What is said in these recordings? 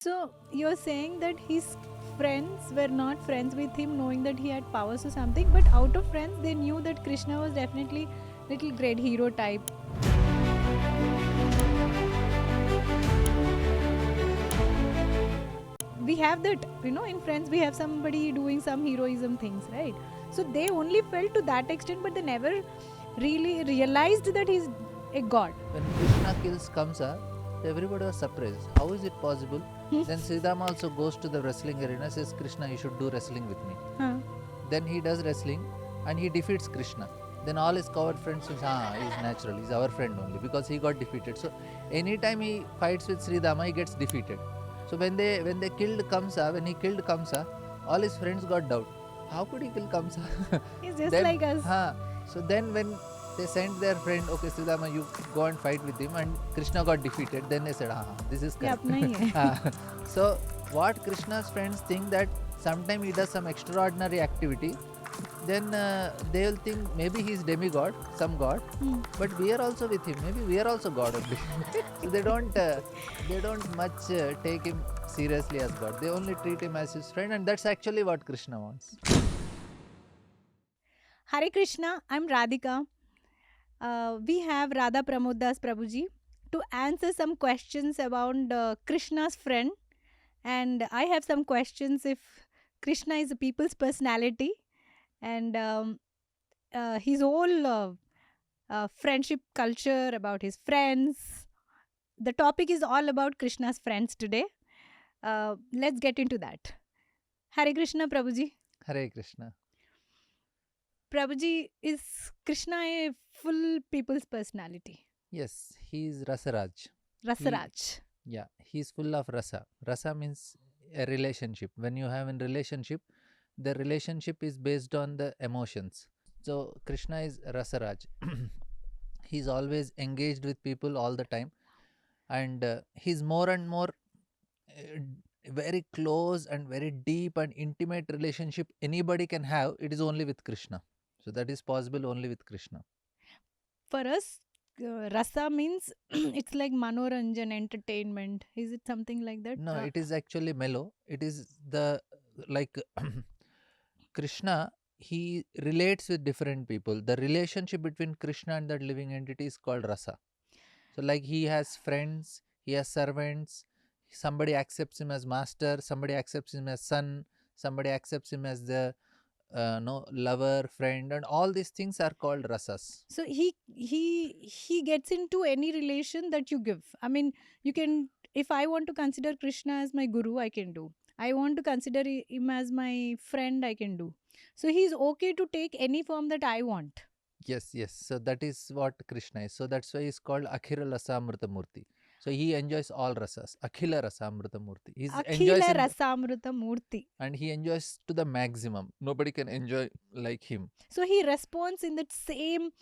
So you're saying that his friends were not friends with him, knowing that he had powers or something, but out of friends, they knew that Krishna was definitely little great hero type. We have that, in friends, we have somebody doing some heroism things, right? So they only felt to that extent, but they never really realized that he's a god. When Krishna kills Kamsa, everybody was surprised. How is it possible? Then Sridhama also goes to the wrestling arena, says, Krishna, you should do wrestling with me. Huh. Then he does wrestling and he defeats Krishna. Then all his coward friends say, he's natural, he's our friend only because he got defeated. So anytime he fights with Sridhama, he gets defeated. So when they killed Kamsa, when he killed Kamsa, all his friends got doubt. How could he kill Kamsa? He's just Then, like us. So then when they sent their friend, okay, Sridhama, you go and fight with him, and Krishna got defeated, then they said, this is ये correct. अपना ही है. So what Krishna's friends think that sometime he does some extraordinary activity, then they will think maybe he's demigod, some god, but we are also with him. Maybe we are also god only. So they don't much take him seriously as god. They only treat him as his friend, and that's actually what Krishna wants. Hare Krishna, I'm Radhika. We have Radha Pramod Das Prabhuji to answer some questions about Krishna's friend. And I have some questions if Krishna is a people's personality and his whole friendship culture, about his friends. The topic is all about Krishna's friends today. Let's get into that. Hare Krishna, Prabhuji. Hare Krishna. Prabhuji, is Krishna a full people's personality? Yes, he is Rasaraj. Rasaraj. Yeah, he's full of rasa. Rasa means a relationship. When you have a relationship, the relationship is based on the emotions. So Krishna is Rasaraj. He's always engaged with people all the time, and he's more and more very close and very deep and intimate relationship anybody can have. It is only with Krishna. So that is possible only with Krishna. For us, rasa means it's like manoranjan, entertainment. Is it something like that? No, it is actually mellow. It is the like Krishna, he relates with different people. The relationship between Krishna and that living entity is called rasa. So like he has friends, he has servants, somebody accepts him as master, somebody accepts him as son, somebody accepts him as the no lover, friend, and all these things are called rasas. So he gets into any relation that you give. I mean, you can, if I want to consider Krishna as my guru, I can do. I want to consider him as my friend, I can do. So he's okay to take any form that I want. Yes, yes. So that is what Krishna is. So that's why he's called Akhira Rasamrita Murti. So he enjoys all rasas. Akhila Rasamrita Murti. He enjoys Akhila in Rasamrita Murti. and he enjoys to the maximum. Nobody can enjoy like him. So he responds in that same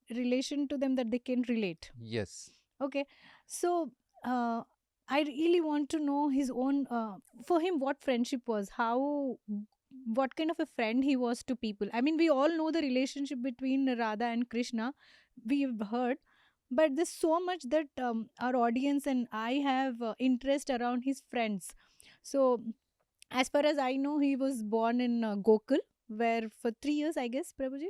relation to them that they can relate. Yes. Okay. So I really want to know his own, for him, what friendship was, what kind of a friend he was to people. I mean, we all know the relationship between Radha and Krishna. We've heard, but there's so much that our audience and I have interest around his friends. So, as far as I know, he was born in Gokul, where for 3 years, I guess, Prabhuji.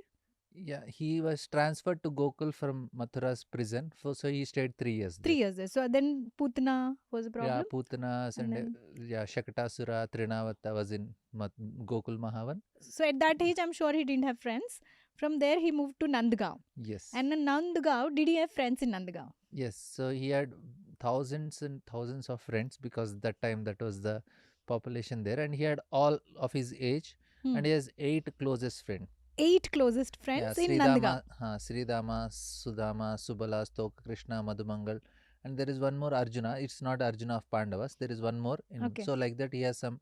Yeah, he was transferred to Gokul from Mathura's prison. So he stayed 3 years there. 3 years there. So then Putna was a problem. Yeah, Putanas and then, Shakatasura, Trinavata was in Gokul Mahavan. so at that age, I'm sure he didn't have friends. From there, he moved to Nandgaon. Yes. And in Nandgaon, did he have friends in Nandgaon? Yes. So he had thousands and thousands of friends because that time that was the population there, and he had all of his age, and he has 8 closest friends. 8 closest friends in Nandgaon. Sridama, Sudama, Subala, Stoka, Krishna, Madhumangal, and there is one more Arjuna. It's not Arjuna of Pandavas. There is one more. So like that, he has some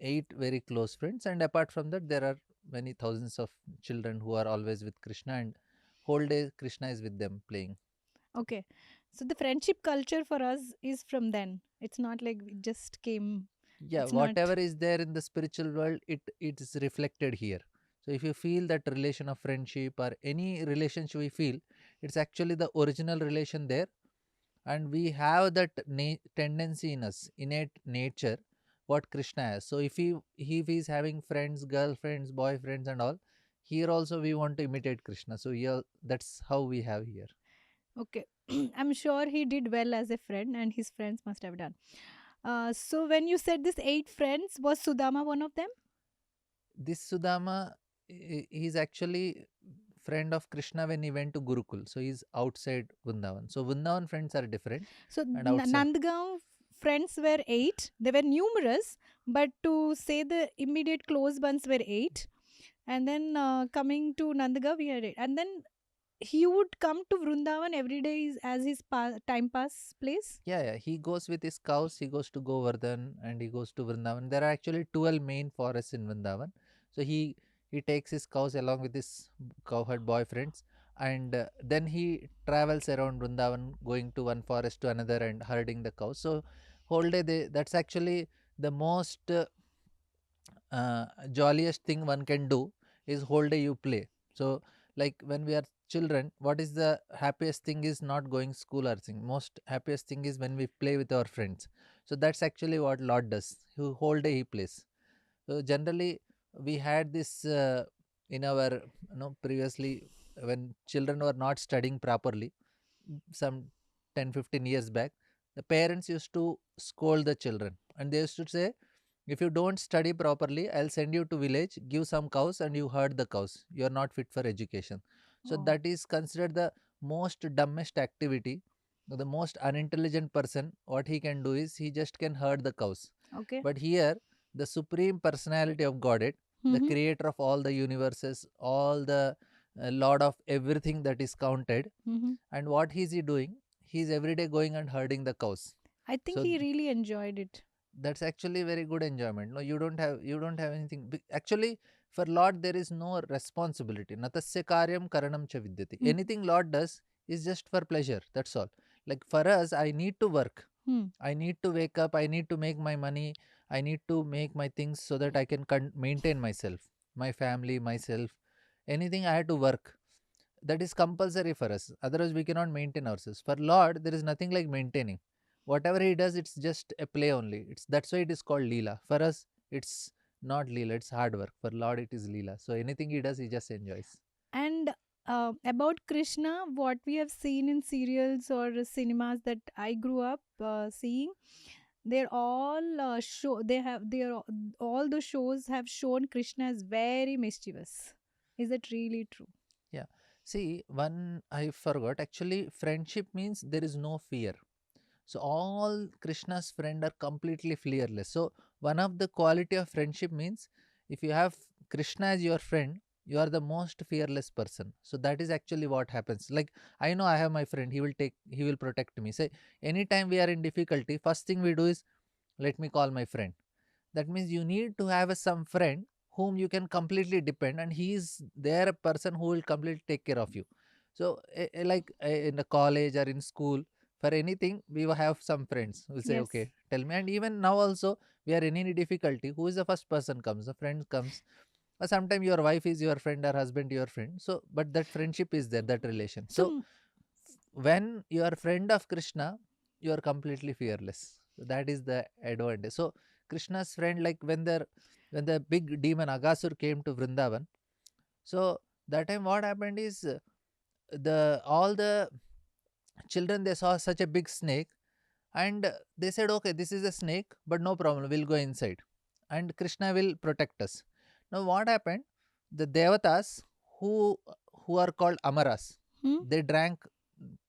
8 very close friends, and apart from that, there are many thousands of children who are always with Krishna, and whole day Krishna is with them playing. Okay, so the friendship culture for us is from then. It's not like we just came. Yeah, whatever is there in the spiritual world, it is reflected here. So if you feel that relation of friendship or any relationship we feel, it's actually the original relation there, and we have that tendency in us, innate nature, what Krishna has. So if he's having friends, girlfriends, boyfriends and all, here also we want to imitate Krishna. So yeah, that's how we have here. Okay. I'm sure he did well as a friend, and his friends must have done. So, when you said this eight friends, was Sudama one of them? This Sudama, he's actually friend of Krishna when he went to Gurukul. So he's outside Vrindavan. So Vrindavan friends are different So, and outside. Nandgaon friends were eight. They were numerous, but to say the immediate close ones were eight. And then coming to Nandgaon, we had eight. And then he would come to Vrindavan every day as his time pass place. Yeah, yeah. He goes with his cows, he goes to Govardhan and he goes to Vrindavan. There are actually 12 main forests in Vrindavan. So he takes his cows along with his cowherd boyfriends, and then he travels around Vrindavan going to one forest to another and herding the cows. So whole day that's actually the most jolliest thing one can do is whole day you play. So like when we are children, what is the happiest thing is not going school or thing. Most happiest thing is when we play with our friends. So that's actually what Lord does. Whole day he plays. So generally we had this in our previously, when children were not studying properly, some 10-15 years back, the parents used to scold the children and they used to say, if you don't study properly, I'll send you to village, give some cows and you herd the cows. You are not fit for education. So Oh, that is considered the most dumbest activity. The most unintelligent person, what he can do is he just can herd the cows. okay. But here, the supreme personality of Godhead, the Mm-hmm. creator of all the universes, all the Lord of everything that is counted, Mm-hmm. and what is he doing? He's every day going and herding the cows. I think So he really enjoyed it. that's actually very good enjoyment. No, you don't have anything. Actually, for Lord there is no responsibility. Natasya karyam karanam cha vidyati. Mm-hmm. Anything Lord does is just for pleasure, that's all. Like for us, I need to work, I need to wake up, I need to make my money, I need to make my things so that I can maintain myself, my family, myself. Anything I have to work, that is compulsory for us, otherwise we cannot maintain ourselves. For Lord there is nothing like maintaining. Whatever he does, it's just a play only. It's That's why it is called leela. For us, it's not leela, it's hard work. For Lord it is leela, so anything he does he just enjoys. And about Krishna, what we have seen in serials or cinemas that I grew up seeing, they're all show. All the shows have shown Krishna as very mischievous. Is that really true? Yeah, see, one I forgot, actually friendship means there is no fear. So all Krishna's friend are completely fearless. So one of the quality of friendship means, if you have Krishna as your friend, you are the most fearless person. So that is actually what happens. Like, I know I have my friend, he will protect me. Say anytime we are in difficulty, first thing we do is, let me call my friend. That means you need to have some friend whom you can completely depend, and he is there a person who will completely take care of you. So like in the college or in school, for anything we will have some friends who will say, Yes. okay, tell me. And even now also, we are in any difficulty, who is the first person comes? The friend comes. Or sometimes your wife is your friend or husband your friend. So but that friendship is there, that relation. So So when you are friend of Krishna, you are completely fearless. So that is the advantage. So Krishna's friend, like when the big demon Agasur came to Vrindavan, so that time what happened is, the all the children, they saw such a big snake, and they said, okay, this is a snake, but no problem, we'll go inside and Krishna will protect us. Now what happened, the devatas, who who are called amaras, hmm? they drank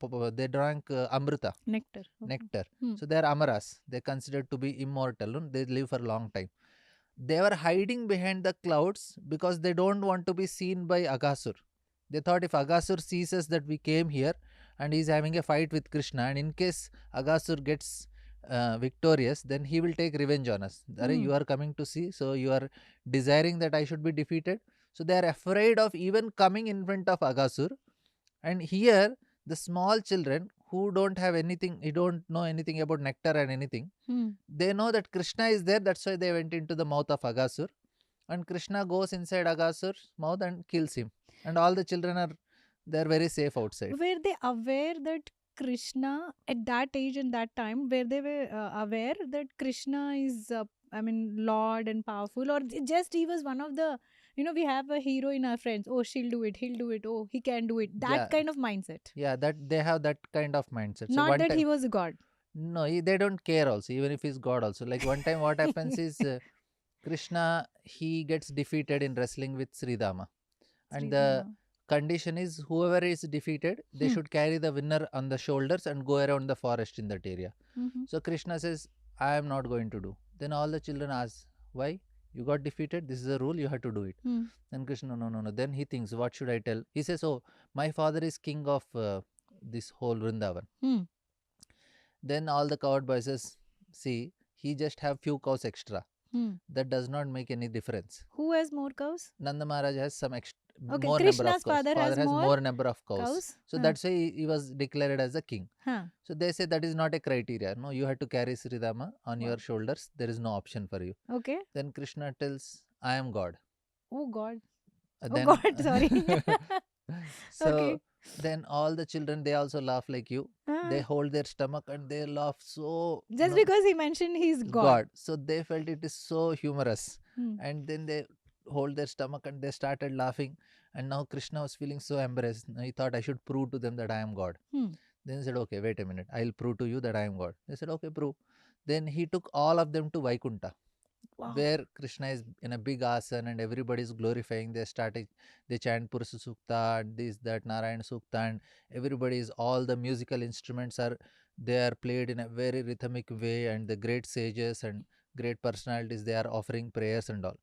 amrita, Nectar. Okay. nectar. Hmm. So they are amaras, they're considered to be immortal, they live for a long time. They were hiding behind the clouds because they don't want to be seen by Agasur. They thought, if Agasur sees us that we came here and he's having a fight with Krishna, and in case Agasur gets victorious, then he will take revenge on us. Are Hmm. you are coming to see, so you are desiring that I should be defeated. So they are afraid of even coming in front of Agasur. And here, the small children who don't have anything, who don't know anything about nectar and anything, Hmm. they know that Krishna is there. That's why they went into the mouth of Agasur, and Krishna goes inside Agasur's mouth and kills him. And all the children are, they're very safe outside. Were they aware that Krishna at that age and that time, where they were aware that Krishna is, I mean, Lord and powerful, or just he was one of the, we have a hero in our friends. Oh, she'll do it, he'll do it. Oh, he can do it. That Yeah, kind of mindset. yeah, that they have that kind of mindset. So Not one that time, he was a god. no, they don't care also, even if he's God also. Like one time, what happens is Krishna, he gets defeated in wrestling with Sridama, and the Sridhama. condition is whoever is defeated, they Hmm. should carry the winner on the shoulders and go around the forest in that area. Mm-hmm. So Krishna says, I am not going to do. Then all the children ask, why? You got defeated. This is a rule. You have to do it. Hmm. Then Krishna, no, no, no. Then he thinks, what should I tell? He says, oh, my father is king of this whole Vrindavan. Hmm. Then all the coward boys says, see, he just have few cows extra. Hmm. That does not make any difference. Who has more cows? Nanda Maharaj has some Okay, more number of Krishna's cows. father Father has has more more number of cows. cows. So Huh. that's why he was declared as a king. Huh. So they say that is not a criteria. No, you have to carry Sridama on Wow. your shoulders. There is no option for you. Okay. Then Krishna tells, I am God. Oh God. Oh Then God. Sorry. so Okay. then all the children, they also laugh like you. They hold their stomach and they laugh so Just because he mentioned he's God. God. So they felt it is so humorous. Hmm. And then they hold their stomach and they started laughing. And now Krishna was feeling so embarrassed. He thought, I should prove to them that I am God. Hmm. Then he said, okay, wait a minute. I'll prove to you that I am God. They said, okay, prove. Then he took all of them to Vaikunta, Wow. where Krishna is in a big asana and everybody is glorifying. They chant Purusa Sukta and this, that, Narayana Sukta, and everybody is, all the musical instruments are, they are played in a very rhythmic way, and the great sages and great personalities, they are offering prayers and all.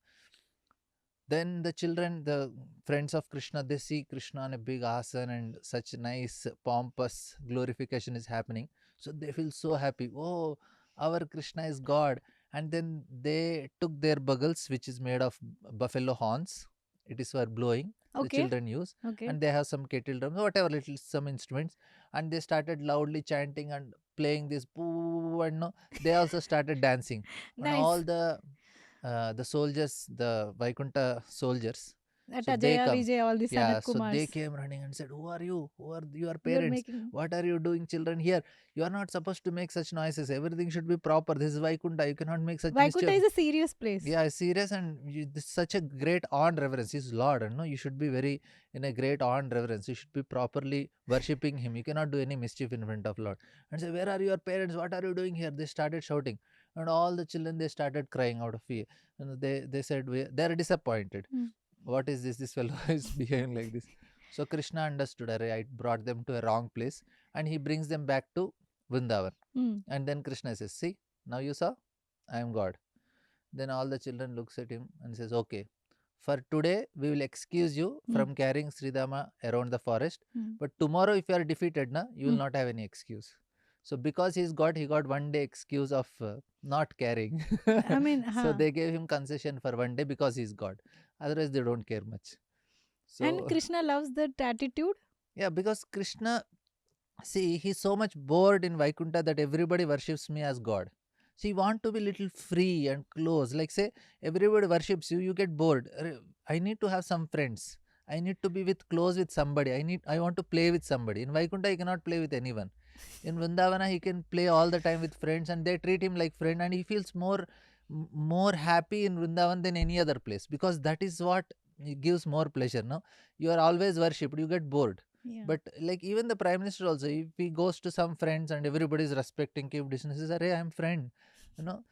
Then the children, the friends of Krishna, they see Krishna on a big asana and such nice pompous glorification is happening. So they feel so happy. Oh, our Krishna is God. And then they took their bugles, which is made of buffalo horns. It is for blowing. The Okay. children use. Okay. And they have some kettle drums, whatever, little some instruments. And they started loudly chanting and playing this poo, and no, they also started dancing. And Nice. all the soldiers, the Vaikunta soldiers, At so they Ajaya, come. Vijay, all the Yeah, Sanat so they Kumars. came running and said, who are you? Who are your You're parents? making. What are you doing, children, here? You are not supposed to make such noises. Everything should be proper. This is Vaikunta. You cannot make such Vaikunta mischief. is a serious place. Yeah, serious, and this is such a great awe and reverence. He's Lord, and no, you should be very in a great awe and reverence. You should be properly worshipping him. You cannot do any mischief in front of Lord. And say, where are your parents? What are you doing here? They started shouting, and all the children, they started crying out of fear. And they said, they are disappointed. Hmm. What is this? This fellow is behaving like this. So Krishna understood. I brought them to a wrong place, and he brings them back to Vrindavan. Hmm. And then Krishna says, see, now you saw, I am God. Then all the children looks at him and says, okay, for today we will excuse you from carrying Sridama around the forest. But tomorrow if you are defeated, na, you will not have any excuse. So because he got 1 day excuse of not carrying. I mean, So they gave him concession for 1 day because he's God. Otherwise they don't care much. So, and Krishna loves that attitude. yeah, because Krishna, see, he's so much bored in Vaikunta that everybody worships me as God. So you want to be little free and close. Like say, everybody worships you, you get bored. I need to have some friends. I need to be close with somebody. I want to play with somebody. In Vaikunta, he cannot play with anyone. In Vrindavana, he can play all the time with friends, and they treat him like friend, and he feels more happy in Vrindavan than any other place, because that is what gives more pleasure. No, you are always worshipped, you get bored. Yeah. But like even the Prime Minister also, if he goes to some friends and everybody is respecting, keep distance, he says, "Arey, I am friend," you know.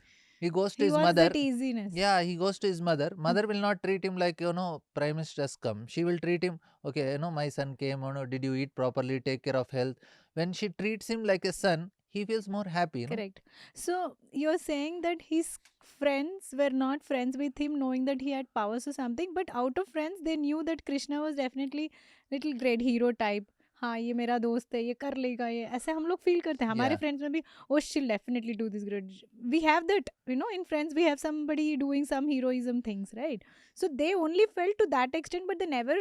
He goes to He his wants mother. that easiness. Yeah, he goes to his mother. Mother will not treat him like, Prime Minister has come. She will treat him, okay, my son came, did you eat properly, take care of health. When she treats him like a son, he feels more happy. Correct. So you're saying that his friends were not friends with him, knowing that he had powers or something, but out of friends, they knew that Krishna was definitely little great hero type. हाँ ये मेरा दोस्त है ये कर लेगा ये ऐसे हम लोग फील करते हैं हमारे Yeah. फ्रेंड्स में भी oh she'll definitely do this great we have that in friends we have somebody doing some heroism things right so they only felt to that extent but they never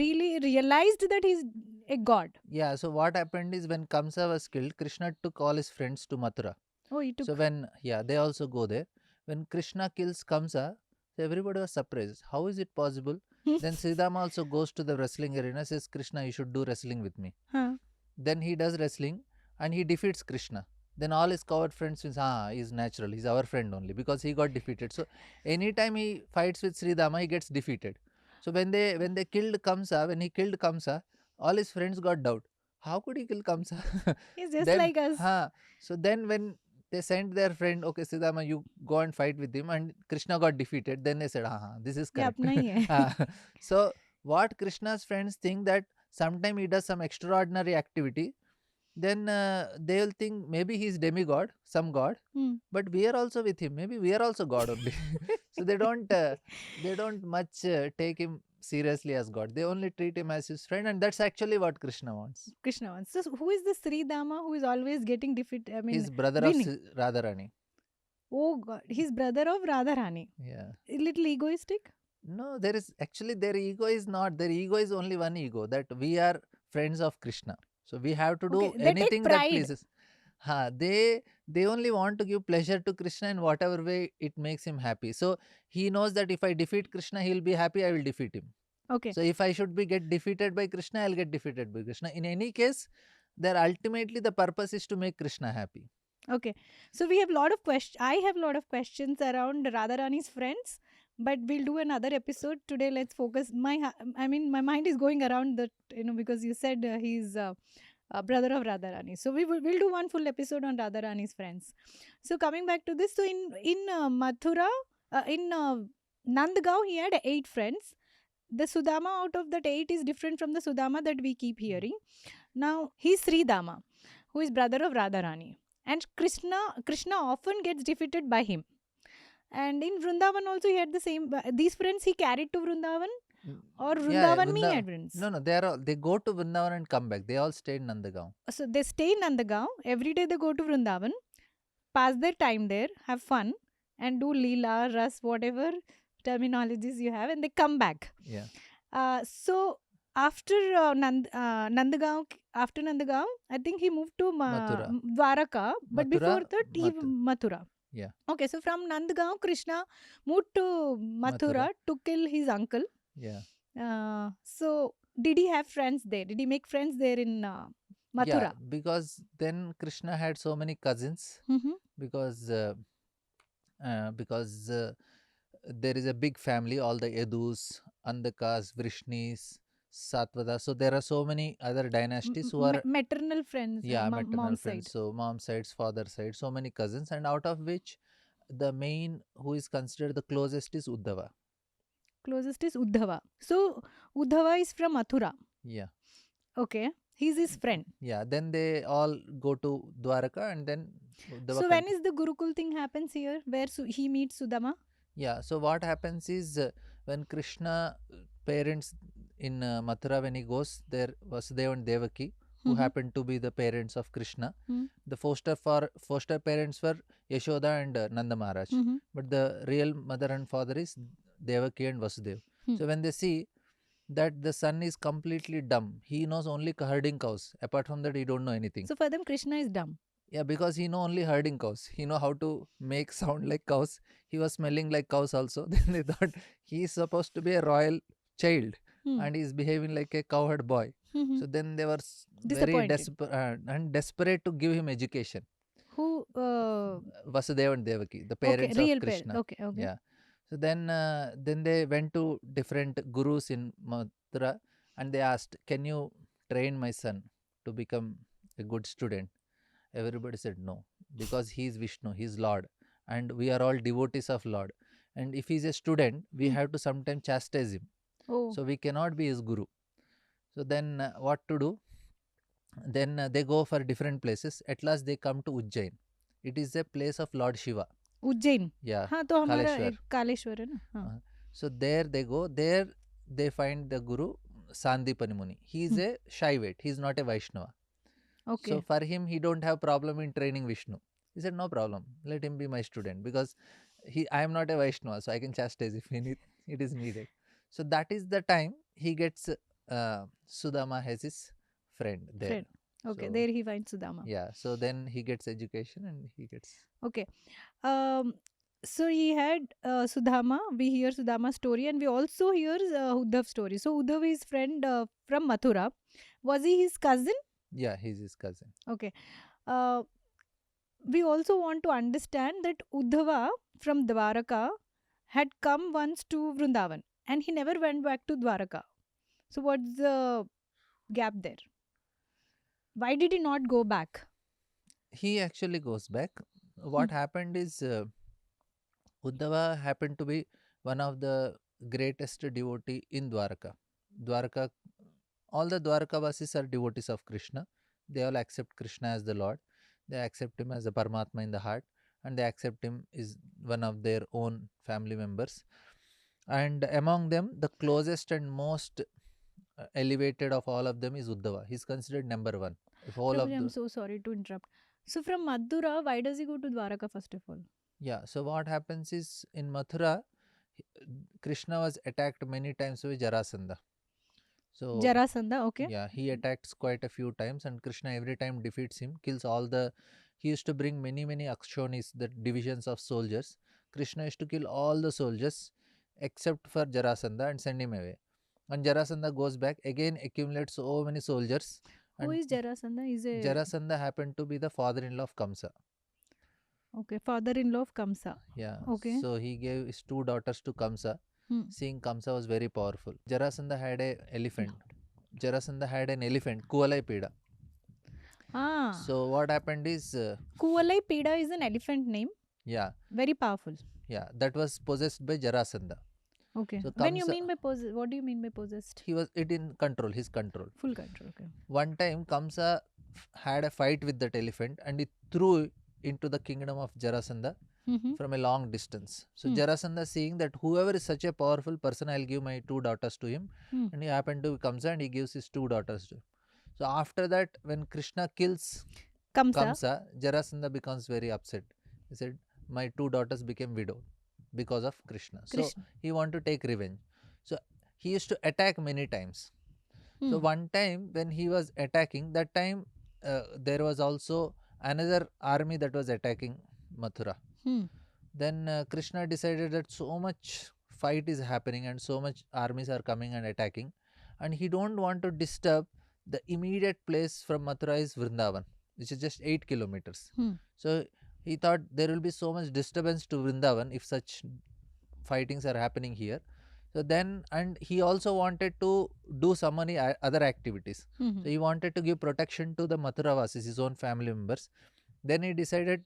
really realized that he's a god. Yeah, so what happened is when Kamsa was killed, Krishna took all his friends to Mathura. Oh, he took. So they also go there. When Krishna kills Kamsa, so everybody was surprised. How is it possible? Then Sridhama also goes to the wrestling arena, says, Krishna, you should do wrestling with me. Huh. then he does wrestling and he defeats Krishna. Then all his coward friends says, he's natural, he's our friend only because he got defeated. So anytime he fights with Sri Dama, he gets defeated. So when they killed Kamsa, when he killed Kamsa, all his friends got doubt. How could he kill Kamsa? He's just Then like us. so then when they sent their friend, okay, Sri Dama, you go and fight with him, and Krishna got defeated. Then they said, this is ये correct. अपना ही है. So what Krishna's friends think that sometime he does some extraordinary activity, then they'll think maybe he's demigod, some god, Hmm. but we are also with him. Maybe we are also god only. So they don't much take him seriously as god. They only treat him as his friend, and that's actually what Krishna wants. Krishna wants. So who is the Sri Dama who is always getting defeated? I mean, He's brother winning. of Radharani. Oh God, he's brother of Radharani. Yeah. A little egoistic. No, there is actually their ego is not. Their ego is only one ego, that we are friends of Krishna. So we have to do Okay, they take anything that pride. pleases. They only want to give pleasure to Krishna in whatever way it makes him happy. So he knows that if I defeat Krishna, he'll be happy. I will defeat him. Okay. So if I should be get defeated by Krishna, I'll get defeated by Krishna. In any case, there ultimately the purpose is to make Krishna happy. Okay. So we have a lot of questions. I have a lot of questions around Radharani's friends, but we'll do another episode today. Let's focus. My mind is going around that, because you said he's a brother of Radharani. So we'll do one full episode on Radharani's friends. So coming back to this, so in Mathura, in Nandgaon, he had 8 friends. The Sudama out of that 8 is different from the Sudama that we keep hearing. Now he's Sri Dama, who is brother of Radharani. And Krishna often gets defeated by him. And in Vrindavan also he had the same. These friends he carried to Vrindavan, or Vrindavan had friends. No, they go to Vrindavan and come back. They all stay in Nandagaon. So they stay in Nandagaon. Every day they go to Vrindavan, pass their time there, have fun, and do Leela, Ras, whatever terminologies you have, and they come back. Yeah. So after Nandagaon, I think he moved to Mathura. Dwaraka, but Mathura, before that he Mathura. Mathura. Yeah. Okay, so from Nandagaon, Krishna moved to Mathura to kill his uncle. Yeah. So did he have friends there? Did he make friends there in Mathura? Yeah, because then Krishna had so many cousins. Mm-hmm. Because there is a big family, all the Yadus, Andakas, Vrishnis, Satvada. So there are so many other dynasties who are maternal friends. Yeah, maternal mom's friends. side. So mom sides, father side, so many cousins, and out of which the main who is considered the closest is Uddhava. Closest is Uddhava. So Uddhava is from Mathura. Yeah. Okay. He's his friend. Yeah. Then they all go to Dwaraka, and then Uddhava. So when is the Gurukul thing happens here, where he meets Sudama? Yeah. So what happens is when Krishna parents in Mathura, when he goes there, Vasudeva and Devaki, who happened to be the parents of Krishna. The foster parents were Yashoda and Nanda Maharaj. But the real mother and father is Devaki and Vasudeva. So when they see that the son is completely dumb, he knows only herding cows. Apart from that, he don't know anything. So for them, Krishna is dumb. Yeah, because he know only herding cows. He know how to make sound like cows. He was smelling like cows also. Then they thought he is supposed to be a royal child. And he is behaving like a cowherd boy. So then they were very desperate to give him education. Who? Vasudeva and Devaki, the parents of Krishna. Okay. Yeah. So then they went to different gurus in Mathura and they asked, can you train my son to become a good student? Everybody said no, because he is Vishnu, he is Lord, and we are all devotees of Lord. And if he is a student, we have to sometimes chastise him. So we cannot be his guru. So then what to do? Then they go for different places. At last they come to Ujjain. It is a place of Lord Shiva. Ujjain. Yeah. तो हमारा Kaleshwar है ना. So there they go. There they find the guru Sandipani Muni. He is a Shaivate. He is not a Vaishnava. Okay. So for him, he don't have problem in training Vishnu. He said, no problem. Let him be my student, because I am not a Vaishnava, so I can chastise if it is needed. So that is the time he gets Sudama as his friend there. Friend. Okay, so, there he finds Sudama. Yeah, so then he gets education and he gets... Okay. So he had Sudama. We hear Sudama's story and we also hear Uddhav's story. So Uddhav is friend from Mathura. Was he his cousin? Yeah, he's his cousin. Okay. Uh, we also want to understand that Uddhava from Dwaraka had come once to Vrindavan and he never went back to Dwaraka. So, what's the gap there? Why did he not go back? He actually goes back. Hmm. What happened is Uddhava happened to be one of the greatest devotee in Dwaraka. Dwaraka, all the Dwarakavasis are devotees of Krishna. They all accept Krishna as the Lord. They accept him as a Paramatma in the heart, and they accept him is one of their own family members. And among them, the closest and most elevated of all of them is Uddhava. He's considered number one. If all of Prabhuji, I'm the so sorry to interrupt. So, from Madhura, why does he go to Dwaraka first of all? Yeah, so what happens is in Mathura, Krishna was attacked many times by Jarasandha. So Jarasandha, okay. yeah, he attacks quite a few times, and Krishna every time defeats him, kills all the. He used to bring many akshonis, the divisions of soldiers. Krishna used to kill all the soldiers except for Jarasandha and send him away. And Jarasandha goes back again, accumulates so many soldiers, Who and is Jarasandha? Is a Jarasandha happened to be the father-in-law of Kamsa. okay father-in-law of Kamsa. Yeah, Okay. so he gave his two daughters to Kamsa. Hmm. Seeing Kamsa was very powerful. Jarasandha had a Yeah. elephant. Jarasandha had an elephant, Kuvalai Pida. Ah, So what happened is, Kuvalai Peda is an elephant name. yeah, Very powerful. yeah, that was possessed by Jarasandha. Okay. So When you Kamsa, mean by possessed, what do you mean by possessed? he was it in control, his control. Full control. Okay. One time Kamsa had a fight with that elephant and he threw into the kingdom of Jarasandha Mm-hmm. from a long distance. So Hmm. Jarasandha seeing that whoever is such a powerful person, I'll give my two daughters to him. Hmm. And he happened to Kamsa and he gives his two daughters to him. So after that, when Krishna kills Kamsa. Kamsa, Jarasandha becomes very upset. He said, my two daughters became widowed because of Krishna. So Krishna. he wanted to take revenge. So he used to attack many times. So Hmm. one time when he was attacking, that time there was also another army that was attacking Mathura. Hmm. Then Krishna decided that so much fight is happening and so much armies are coming and attacking, and he don't want to disturb the immediate place from Mathura is Vrindavan, which is just 8 kilometers. Hmm. So he thought there will be so much disturbance to Vrindavan if such fightings are happening here. So then, and he also wanted to do some many other activities. Hmm. So he wanted to give protection to the Mathuravasis, his own family members. Then he decided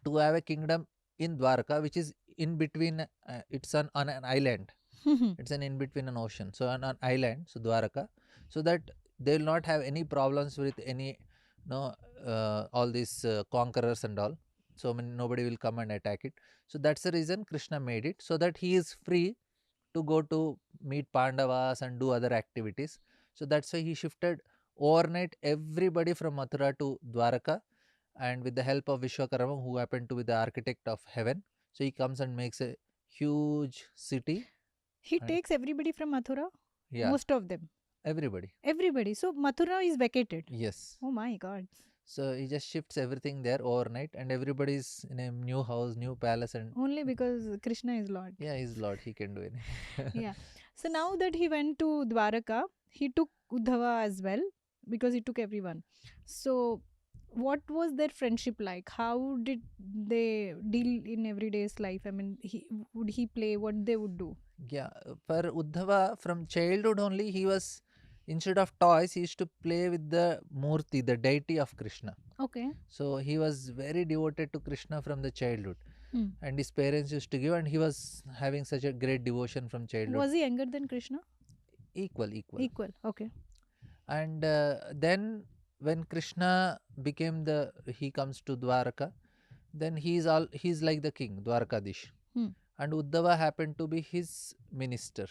to have a kingdom in Dwarka, which is in between. It's on an island. Hmm. It's an in between an ocean. So on an island, so Dwaraka, so that they will not have any problems with any, no, all these conquerors and all. So nobody will come and attack it. So that's the reason Krishna made it so that he is free to go to meet Pandavas and do other activities. So that's why he shifted overnight everybody from Mathura to Dwaraka, and with the help of Vishwakarma, who happened to be the architect of heaven. So he comes and makes a huge city. He And takes everybody from Mathura. yeah, Most of them. everybody. Everybody. So Mathura is vacated. Yes. Oh my God. So he just shifts everything there overnight, and everybody's in a new house, new palace, and Only because Krishna is Lord. yeah, he's Lord. He can do anything. Yeah. So now that he went to Dwaraka, he took Uddhava as well because he took everyone. So, what was their friendship like? How did they deal in everyday's life? I mean, would he play? What they would do? Yeah, for Uddhava, from childhood only, he was, instead of toys, he used to play with the Murti, the deity of Krishna. Okay. So he was very devoted to Krishna from the childhood. Hmm. And his parents used to give, and he was having such a great devotion from childhood. Was he younger than Krishna? Equal. Equal. Okay. And then when Krishna became he comes to Dwaraka, then he's like the king, Dwarkadish. Hmm. And Uddhava happened to be his minister,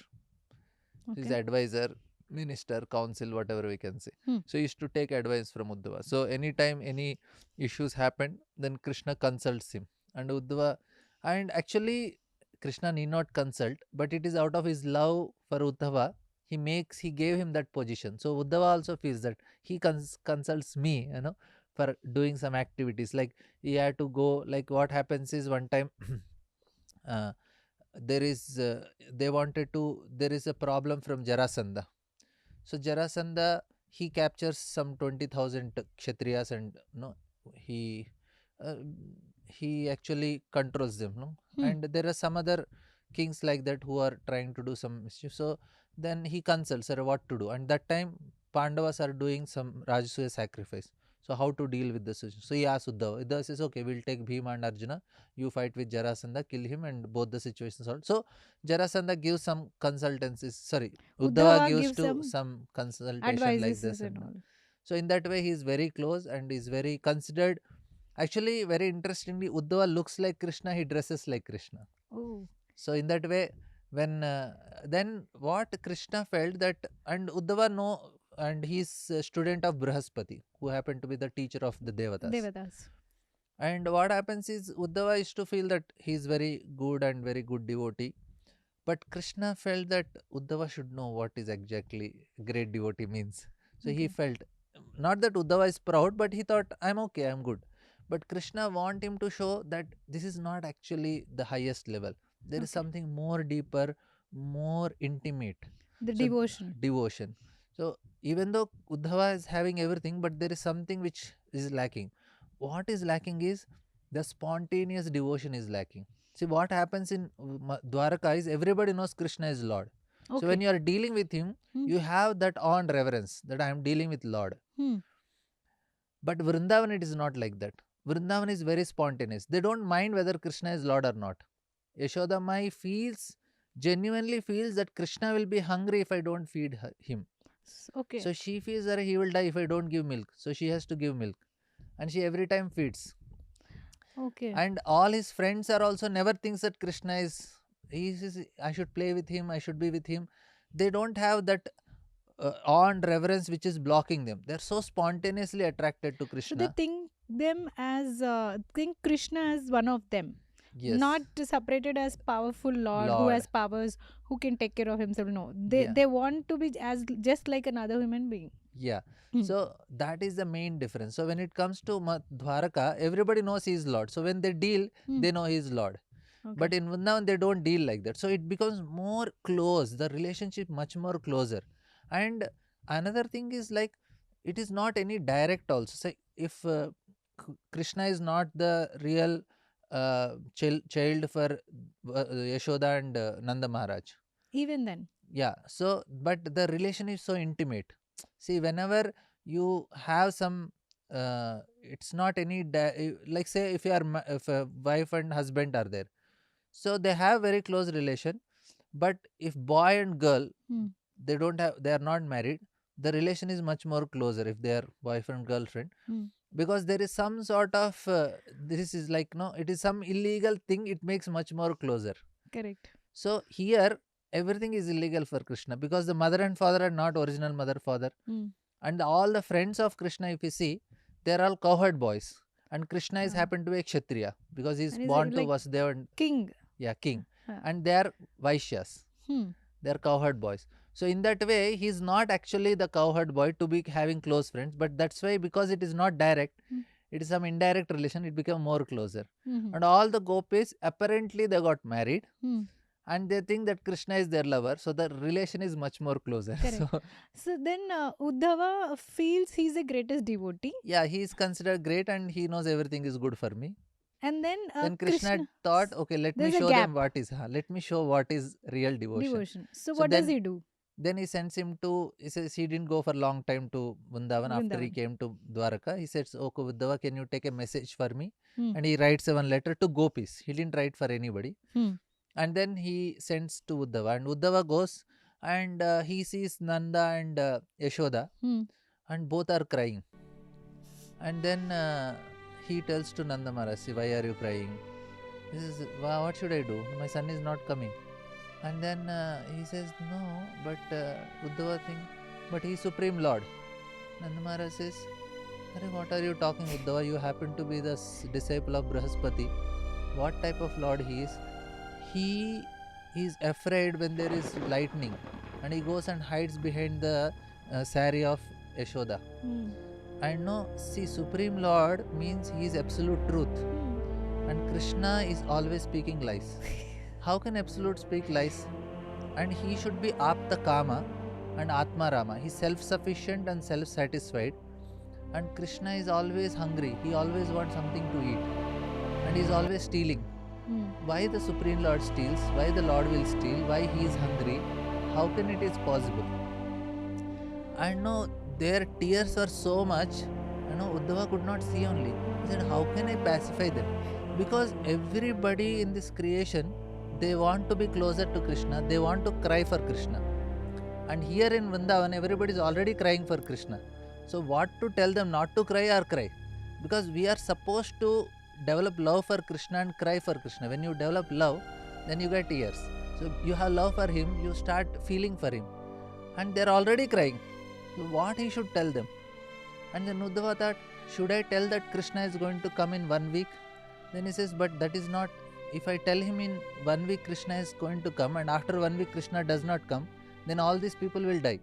his Okay. advisor, minister, council, whatever we can say. Hmm. So he used to take advice from Uddhava. So anytime any issues happened, then Krishna consults him. And Uddhava, and actually Krishna need not consult, but it is out of his love for Uddhava, he gave him that position. So Uddhava also feels that he consults me, for doing some activities. Like he had to go, like what happens is one time uh, there is they wanted to there is a problem from Jarasandha. So Jarasandha, he captures some 20,000 Kshatriyas, and no, he uh, he actually controls them, no. And there are some other kings like that who are trying to do some mischief. So then he consults her what to do, and that time Pandavas are doing some Rajasuya sacrifice. So how to deal with the situation? So he asks Uddhava. Uddhava says, okay, we'll take Bhima and Arjuna. You fight with Jarasandha, kill him, and both the situations solved. So Jarasandha gives some consultancies. Sorry, Uddhava Uddhava gives gives to some some consultation like advices this, and and all. so in that way he is very close and is very considered. Actually, very interestingly, Uddhava looks like Krishna. He dresses like Krishna. Oh. So in that way, when then what Krishna felt that, and Uddhava know, and he's a student of Brihaspati, who happened to be the teacher of the Devatas. Devadas. And what happens is Uddhava is to feel that he's very good and very good devotee. But Krishna felt that Uddhava should know what is exactly great devotee means. So he Okay. felt, not that Uddhava is proud, but he thought, I'm okay, I'm good. But Krishna want him to show that this is not actually the highest level. There is Okay. something more deeper, more intimate. The So devotion. devotion. So even though Uddhava is having everything, but there is something which is lacking. What is lacking is the spontaneous devotion is lacking. See what happens in Dwaraka is everybody knows Krishna is Lord. So when Okay. you are dealing with him, you have that awe and reverence that I am dealing with Lord. But Vrindavan, it is not like that. Vrindavan is very spontaneous. They don't mind whether Krishna is Lord or not. Yashoda Mai genuinely feels that Krishna will be hungry if I don't feed him. Okay. So she feels that he will die if I don't give milk. So she has to give milk. And she every time feeds. Okay. And all his friends are also never thinks that Krishna is, he says, I should play with him, I should be with him. They don't have that awe and reverence which is blocking them. They're so spontaneously attracted to So they Krishna. think Krishna as one of them, Yes. not separated as powerful Lord who Lord. has powers, who can take care of himself. No, Yeah. they want to be as just like another human being. Yeah. So that is the main difference. So when it comes to Dwaraka, everybody knows he is Lord. So when they deal, they know he is Lord. Okay. But in Vrindavan, they don't deal like that. So it becomes more close, the relationship much more closer. And another thing is like, it is not any direct also. So if Krishna is not the real child for Yashoda and Nanda Maharaj. Even then. Yeah. So, but the relation is so intimate. See, whenever you have some, it's not any, like say if you are, if a wife and husband are there. So they have very close relation. But if boy and girl, they don't have, they are not married, the relation is much more closer if they are boyfriend girlfriend, because there is some sort of this is like, no, it is some illegal thing, it makes much more closer. Correct. So here everything is illegal for Krishna, because the mother and father are not original mother father. And all the friends of Krishna, if you see, they are all cowherd boys. And Krishna is happened to be a Kshatriya, because he is born to Vasudeva and king. Yeah, king. And they are Vaishyas. They are cowherd boys. So in that way, he is not actually the cowherd boy to be having close friends. But that's why, because it is not direct, it is some indirect relation, it become more closer. And all the gopis, apparently they got married. And they think that Krishna is their lover. So the relation is much more closer. So then Uddhava feels he's the greatest devotee. Yeah, he is considered great and he knows everything is good for me. And then Krishna thought, okay, let me show them what is, let me show what is real devotion. So what does he do? Then he sends him to, he says he didn't go for a long time to Vrindavan. After he came to Dwaraka, he says, okay, Uddhava, can you take a message for me? And he writes one letter to gopis. He didn't write for anybody. And then he sends to Uddhava. And Uddhava goes and he sees Nanda and Yashoda. And both are crying. And then he tells to Nanda Maharaj, why are you crying? He says, wow, what should I do? My son is not coming. And then he says, no, but Uddhava thinks, but he is Supreme Lord. Nanda Maharaj says, what are you talking, Uddhava? You happen to be the disciple of Brihaspati. What type of Lord he is? He is afraid when there is lightning. And he goes and hides behind the sari of Yashoda. And no, see, Supreme Lord means he is absolute truth. And Krishna is always speaking lies. How can absolute speak lies? And he should be apta kama. and Atma Rama. He's self-sufficient and self-satisfied, and Krishna is always hungry. He always wants something to eat, and he's always stealing. Hmm. Why the Supreme Lord steals? Why the Lord will steal? Why he is hungry? How can it is possible? And no, their tears were so much. Uddhava could not see only. He said, "How can I pacify them?" Because everybody in this creation, they want to be closer to Krishna. They want to cry for Krishna. And here in Vrindavan, everybody is already crying for Krishna. So what to tell them not to cry or cry? Because we are supposed to develop love for Krishna and cry for Krishna. When you develop love, then you get tears. So you have love for him, you start feeling for him. And they're already crying. So what he should tell them? And then Uddhava thought, should I tell that Krishna is going to come in 1 week? Then he says, but that is not, if I tell him in 1 week Krishna is going to come, and after 1 week Krishna does not come, then all these people will die.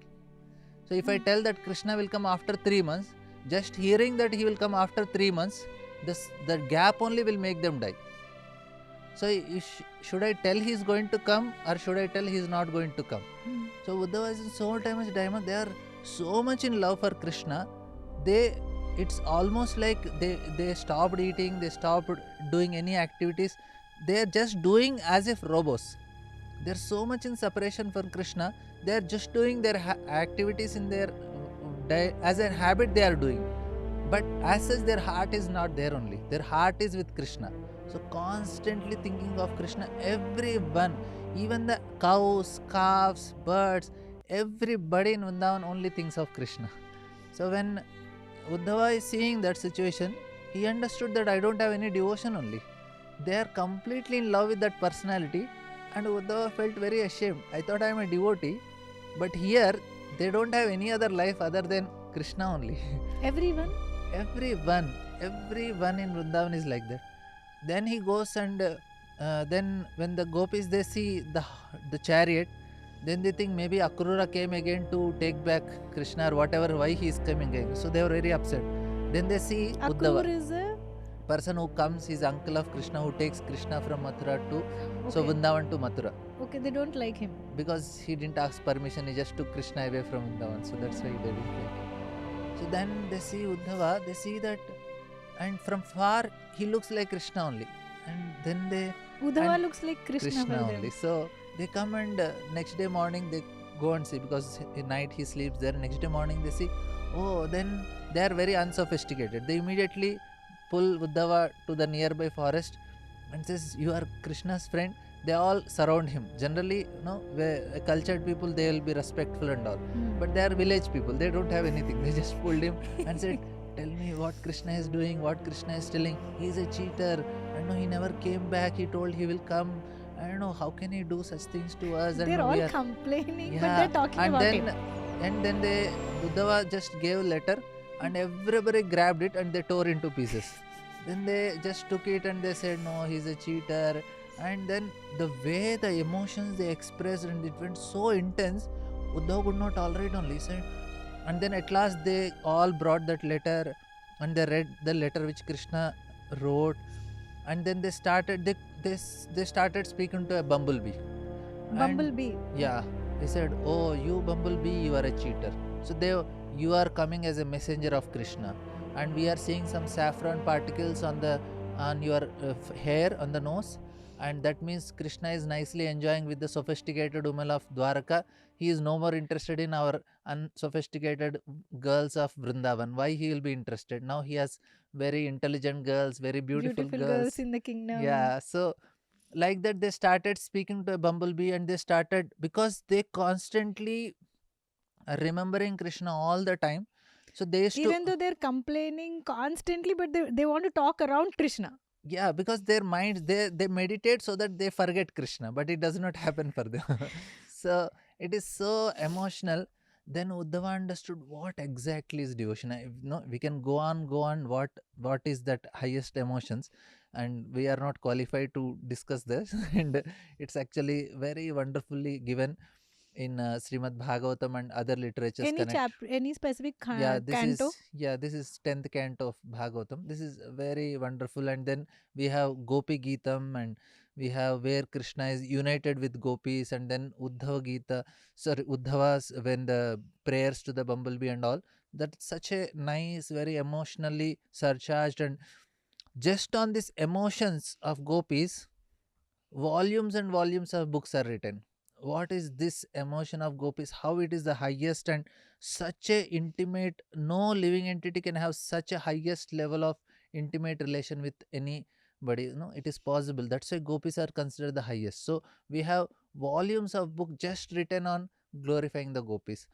So if I tell that Krishna will come after 3 months, just hearing that he will come after 3 months, the gap only will make them die. So should I tell he is going to come, or should I tell he is not going to come? So Uddhava is in so much diamond. They are so much in love for Krishna. It's almost like they stopped eating, they stopped doing any activities. They are just doing as if robots. They are so much in separation from Krishna. They are just doing their activities in their as a habit they are doing. But as such, their heart is not there only. Their heart is with Krishna. So constantly thinking of Krishna. Everyone, even the cows, calves, birds, everybody in Vrindavan only thinks of Krishna. So when Uddhava is seeing that situation, he understood that I don't have any devotion only. They are completely in love with that personality, and Uddhava felt very ashamed. I thought I am a devotee, but here they don't have any other life other than Krishna only. Everyone? Everyone in Vrindavan is like that. Then he goes and then when the gopis they see the chariot, then they think maybe Akrura came again to take back Krishna or whatever, why he is coming again. So they were very upset. Then they see Akrura Uddhava, is a person who comes, he's uncle of Krishna, who takes Krishna from Mathura to so Vrindavan to Mathura. Okay, they don't like him. Because he didn't ask permission, he just took Krishna away from Vrindavan. So that's why they didn't like him. So then they see Uddhava, they see that, and from far he looks like Krishna only. And then Uddhava looks like Krishna only. So they come and next day morning they go and see, because at night he sleeps there. Next day morning they see, oh, then they are very unsophisticated. They immediately pull Uddhava to the nearby forest and says, you are Krishna's friend. They all surround him. Generally, cultured people, they will be respectful and all. But they are village people. They don't have anything. They just pulled him and said, tell me what Krishna is doing, what Krishna is telling. He is a cheater. I know he never came back. He told he will come. I don't know, how can he do such things to us? And they're all complaining, but they're talking about him. And then Uddhava just gave a letter, and everybody grabbed it and they tore into pieces. Then they just took it and they said, no, he's a cheater. And then the way the emotions they expressed, and it went so intense, Uddhava could not tolerate only. Said, and then at last they all brought that letter and they read the letter which Krishna wrote, and then they started they started speaking to a bumblebee. Bumblebee? Yeah. He said, oh, you bumblebee, you are a cheater. So you are coming as a messenger of Krishna, and we are seeing some saffron particles on your hair, on the nose, and that means Krishna is nicely enjoying with the sophisticated women of Dwaraka. He is no more interested in our unsophisticated girls of Vrindavan. Why he will be interested? Now he has very intelligent girls, very beautiful girls in the kingdom. Yeah, so like that they started speaking to a bumblebee, and they started, because they constantly remembering Krishna all the time. So they used even though they're complaining constantly, but they want to talk around Krishna. Yeah, because their minds, they meditate so that they forget Krishna, but it does not happen for them. So it is so emotional. Then Uddhava understood what exactly is devotion. We can go on what is that highest emotions, and we are not qualified to discuss this. And it's actually very wonderfully given in Srimad Bhagavatam and other literatures. Any chapter, any specific canto? This is 10th canto of Bhagavatam. This is very wonderful. And then we have Gopi Geetam, and We have where Krishna is united with gopis, and then Uddhava Gita, sorry, Uddhava's when the prayers to the bumblebee and all. That's such a nice, very emotionally surcharged, and just on these emotions of gopis, volumes and volumes of books are written. What is this emotion of gopis, how it is the highest, and such a intimate, no living entity can have such a highest level of intimate relation with anybody, it is possible. That's why gopis are considered the highest. So we have volumes of book just written on glorifying the gopis.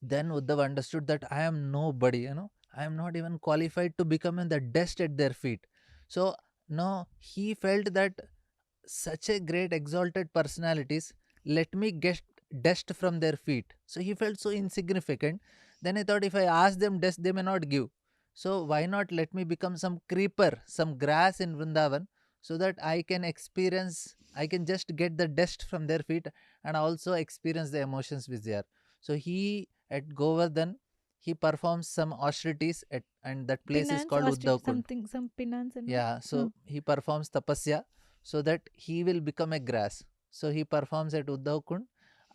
Then Uddhav understood that I am nobody, I am not even qualified to become in the dust at their feet. So no, he felt that such a great exalted personalities, let me get dust from their feet. So he felt so insignificant. Then he thought, if I ask them dust, they may not give. So why not let me become some creeper, some grass in Vrindavan, so that I can experience, I can just get the dust from their feet and also experience the emotions which they are. So he at Govardhan, he performs some austerities at, and that place is Penance, called austerity, Uddhav Kund. something, some penance and all. Yeah, Huh. so he performs tapasya so that he will become a grass. So he performs at Uddhav Kund,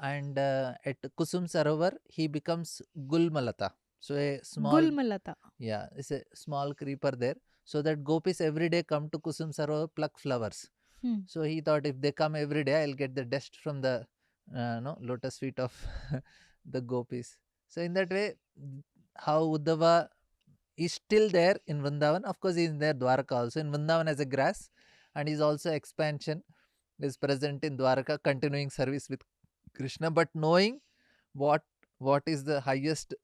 and at Kusum Sarovar he becomes Gulmalata. So a small, Gulmalata. yeah, it's a small creeper there. So that gopis every day come to Kusum Sarovar pluck flowers. Hmm. So he thought, if they come every day, I'll get the dust from the no, lotus feet of the gopis. So in that way, how Uddhava is still there in Vrindavan. Of course, he is there Dwaraka also. In Vrindavan as a grass, and he's also expansion is present in Dwaraka, continuing service with Krishna, but knowing what what is the highest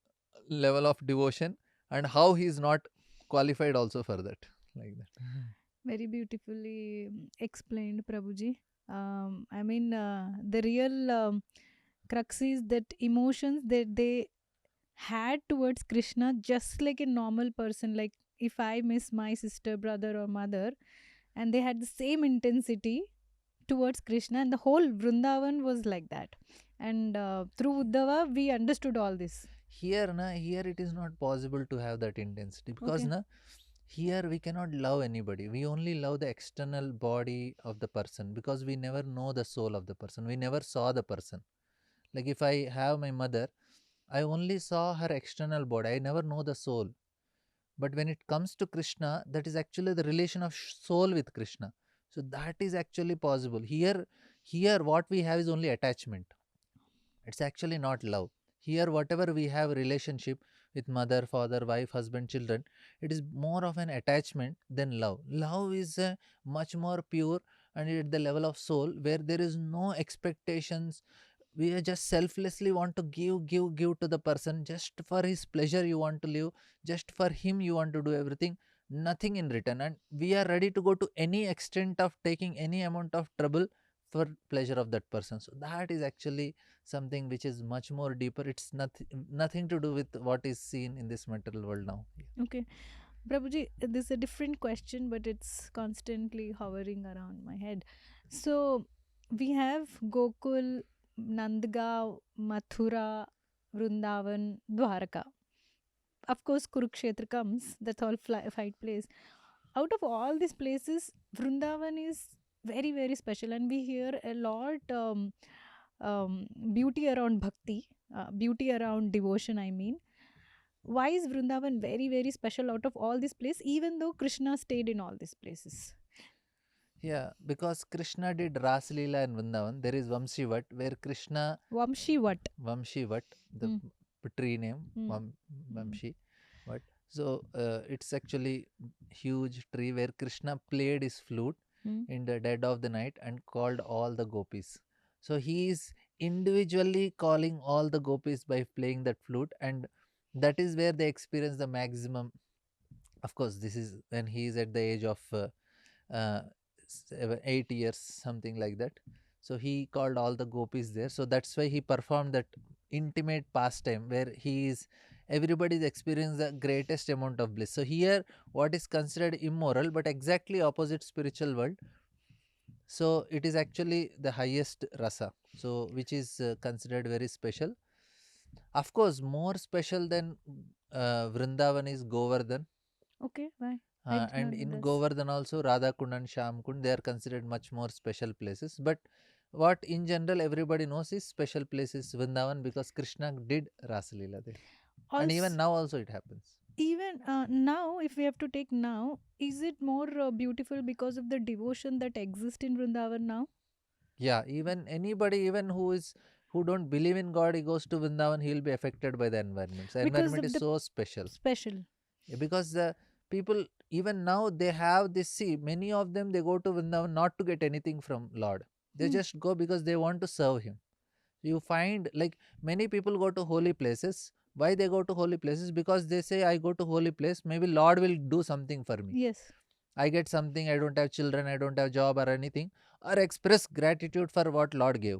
level of devotion and how he is not qualified also for that, like that. Very beautifully explained, Prabhuji. I mean, the real crux is that emotions that they had towards Krishna, just like a normal person. Like if I miss my sister, brother, or mother, and they had the same intensity towards Krishna, and the whole Vrindavan was like that. And through Uddhava, we understood all this. Here it is not possible to have that intensity because Okay. here we cannot love anybody. We only love the external body of the person because we never know the soul of the person. We never saw the person. Like if I have my mother, I only saw her external body. I never know the soul. But when it comes to Krishna, that is actually the relation of soul with Krishna. So that is actually possible. Here what we have is only attachment. It's actually not love. Here whatever we have relationship with mother, father, wife, husband, children, it is more of an attachment than love. Love is much more pure and at the level of soul where there is no expectations. We are just selflessly want to give to the person. Just for his pleasure you want to live, just for him you want to do everything, nothing in return, and we are ready to go to any extent of taking any amount of trouble for pleasure of that person. So that is actually something which is much more deeper. It's nothing to do with what is seen in this material world now. Okay. Prabhuji, this is a different question, but it's constantly hovering around my head. So we have Gokul, Nandgaon, Mathura, Vrindavan, Dwaraka. Of course, Kurukshetra comes. That's all fight place. Out of all these places, Vrindavan is very, very special, and we hear a lot beauty around bhakti, beauty around devotion. I mean, why is Vrindavan very, very special out of all these places, even though Krishna stayed in all these places? Yeah, because Krishna did Ras Leela in Vrindavan. There is Vamshivat where Krishna, Vamshi what? Vamshivat, the Hmm. tree name, Hmm. Hmm. Vamshi. What? So it's actually huge tree where Krishna played his flute Hmm. in the dead of the night and called all the gopis. So he is individually calling all the gopis by playing that flute, and that is where they experience the maximum. Of course, this is when he is at the age of uh, 8 years, something like that. So he called all the gopis there. So that's why he performed that intimate pastime where he is, everybody is experiencing the greatest amount of bliss. So here, what is considered immoral, but exactly opposite spiritual world. So it is actually the highest rasa. So which is considered very special. Of course, more special than Vrindavan is Govardhan. Okay, why? I did And not know in this. Govardhan also, Radha Kund and Sham Kund, they are considered much more special places. But what in general everybody knows is special places Vrindavan, because Krishna did Rasa Leela there. And even Also, now also it happens. even now, if we have to take now, is it more beautiful because of the devotion that exists in Vrindavan now? Yeah, even anybody, even who don't believe in God, he goes to Vrindavan, he will be affected by the environment. The Because environment of is the so special. special. Yeah, because the people even now they have this, see, many of them they go to Vrindavan not to get anything from Lord. They Hmm. just go because they want to serve him. You find like many people go to holy places. Why they go to holy places? Because they say, I go to holy place, maybe Lord will do something for me. Yes. I get something, I don't have children, I don't have job or anything, or express gratitude for what Lord gave.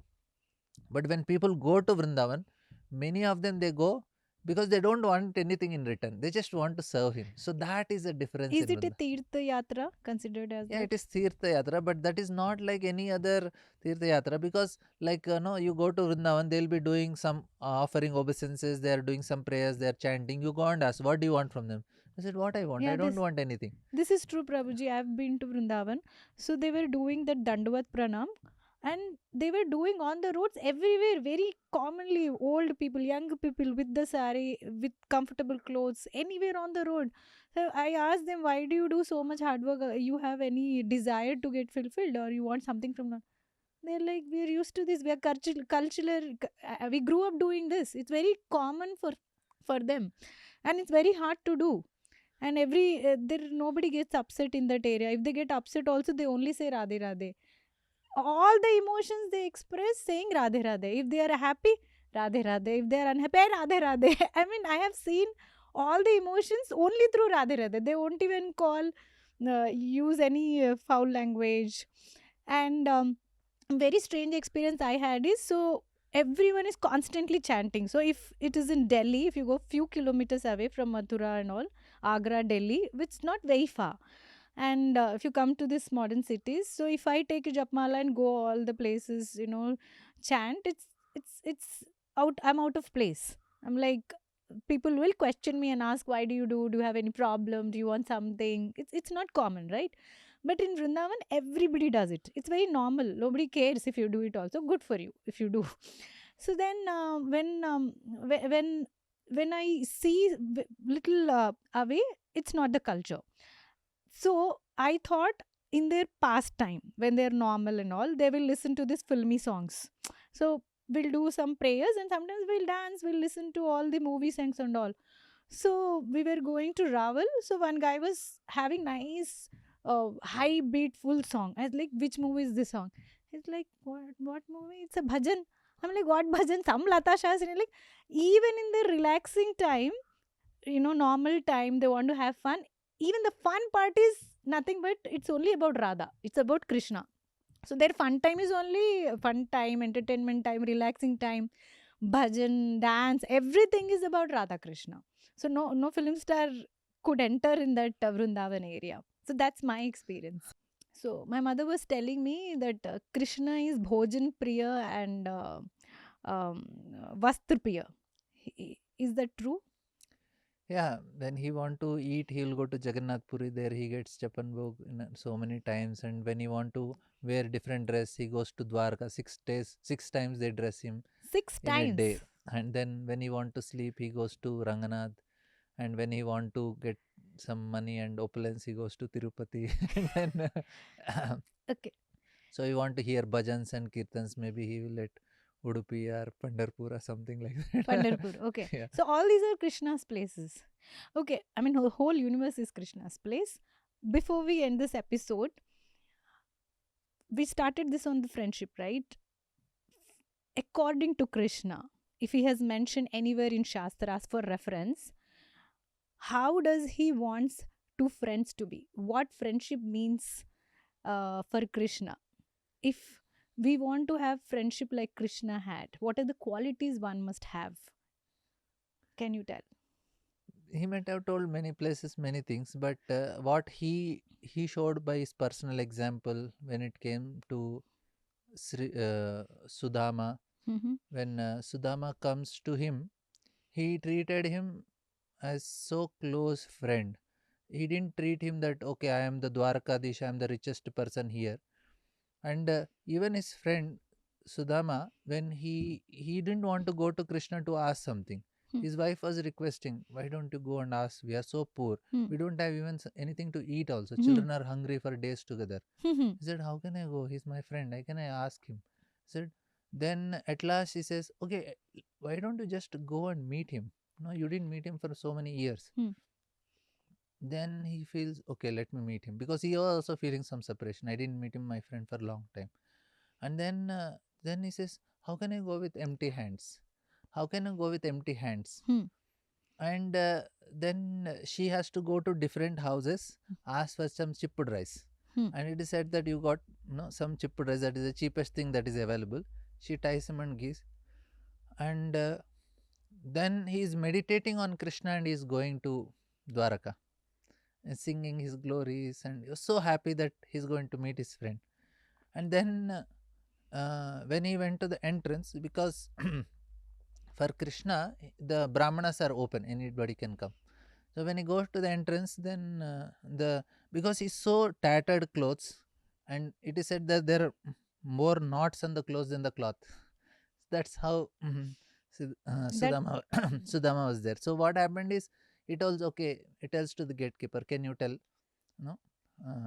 But when people go to Vrindavan, many of them they go because they don't want anything in return. They just want to serve him. So that is a difference Is in it a Vrindavan. Tirtha Yatra considered as Yeah, that? it is Tirtha Yatra, but that is not like any other Tirtha Yatra, because like no, you go to Vrindavan, they'll be doing some offering obeisances, they are doing some prayers, they are chanting. You go and ask, what do you want from them? I said, what I want? I Yeah, don't want anything. this is true, Prabhuji. I've been to Vrindavan. So they were doing the Dandavat Pranam, and they were doing on the roads everywhere, very commonly, old people, young people with the sari, with comfortable clothes, anywhere on the road. So I asked them, why do you do so much hard work? You have any desire to get fulfilled, or you want something from that? They're like, we're used to this. We are we grew up doing this. It's very common for them, and it's very hard to do. And there nobody gets upset in that area. If they get upset also, they only say Radhe Radhe. All the emotions they express saying Radhe Radhe. If they are happy, Radhe Radhe. If they are unhappy, Radhe Radhe. I mean, I have seen all the emotions only through Radhe Radhe. They won't even use any foul language. And very strange experience I had is, so everyone is constantly chanting. So if it is in Delhi, if you go few kilometers away from Mathura and all, Agra, Delhi, which is not very far. And if you come to these modern cities, so if I take a Japmala and go all the places, chant, it's out. I'm out of place. I'm like, people will question me and ask, why do you have any problem, do you want something? It's not common, right? But in Vrindavan, everybody does it. It's very normal. Nobody cares if you do it also. Good for you if you do. So then, when I see little away, it's not the culture. So I thought, in their pastime, when they're normal and all, they will listen to these filmy songs. So we'll do some prayers, and sometimes we'll dance, we'll listen to all the movie songs and all. So we were going to Raval. So one guy was having nice high beat full song. I was like, which movie is this song? He's like, what movie? It's a bhajan. I'm like, what bhajan? Some Lata Shah singing. Like, even in the relaxing time, normal time, they want to have fun. Even the fun part is nothing but it's only about Radha. It's about Krishna. So their fun time is only fun time, entertainment time, relaxing time, bhajan, dance, everything is about Radha Krishna. So no film star could enter in that Vrindavan area. So that's my experience. So my mother was telling me that Krishna is Bhojan Priya and um, Vastr Priya. Is that true? Yeah, when he want to eat, he will go to Jagannath Puri. There he gets Chapan Bhog so many times. And when he want to wear different dress, he goes to Dwarka 6 days. 6 times they dress him Six in a day. times. And then when he want to sleep, he goes to Ranganath. And when he want to get some money and opulence, he goes to Tirupati. And then Okay. so you want to hear bhajans and kirtans, maybe he will at Udupi or Pandharpur or something like that. Pandharpur. Okay. Yeah. So all these are Krishna's places. Okay. I mean, the whole universe is Krishna's place. Before we end this episode, we started this on the friendship, right? According to Krishna, if he has mentioned anywhere in Shastras for reference, how does he wants two friends to be? What friendship means for Krishna? If we want to have friendship like Krishna had, what are the qualities one must have? Can you tell? He might have told many places many things, but what he showed by his personal example when it came to Sudama. Mm-hmm. When Sudama comes to him, he treated him as so close friend. He didn't treat him that, okay, I am the Dwarakadish, I am the richest person here. And even his friend Sudama, when he didn't want to go to Krishna to ask something, Hmm. his wife was requesting, why don't you go and ask? We are so poor. Hmm. We don't have even anything to eat also. Hmm. Children are hungry for days together. Hmm. He said, how can I go? He's my friend. How can I ask him? He said, then at last he says, okay, why don't you just go and meet him? No, you didn't meet him for so many years. Hmm. Then he feels, okay, let me meet him, because he was also feeling some separation. I didn't meet him, my friend, for a long time. And then he says, how can I go with empty hands? How can I go with empty hands? Hmm. And then she has to go to different houses, ask for some chipped rice. Hmm. And it is said that you got, some chipped rice, that is the cheapest thing that is available. She ties him and gives. And then he is meditating on Krishna, and he is going to Dwaraka and singing his glories, and he was so happy that he's going to meet his friend. And then when he went to the entrance, because for Krishna the Brahmanas are open, anybody can come. So when he goes to the entrance, then the because he's so tattered clothes, and it is said that there are more knots on the clothes than the cloth. That's how That Sudama Sudama was there. So what happened is, he tells, okay, he tells to the gatekeeper, can you tell, no,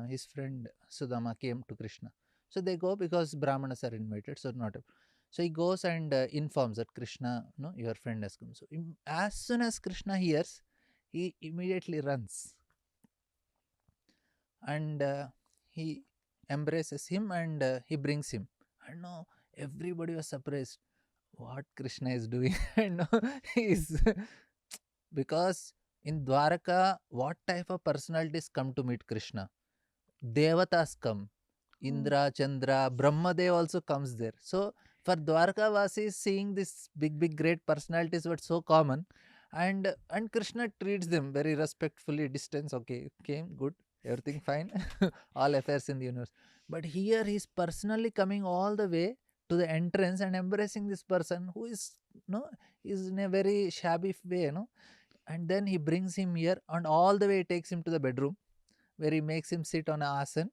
his friend Sudama came to Krishna. So they go, because Brahmanas are invited, so not. So he goes and informs that Krishna, no, your friend has come. So as soon as Krishna hears, he immediately runs, and he embraces him, and he brings him. And no, everybody was surprised what Krishna is doing. And no, he's because in Dwaraka, what type of personalities come to meet Krishna? Devatas come. oh. Indra, Chandra, Brahmadev also comes there. So for Dwarka Vasis, seeing this big great personalities were so common, and Krishna treats them very respectfully. Distance, okay, came good, everything fine, all affairs in the universe. But here he's personally coming all the way to the entrance and embracing this person who is, no, is in a very shabby way, and then he brings him here, and all the way takes him to the bedroom, where he makes him sit on a asan.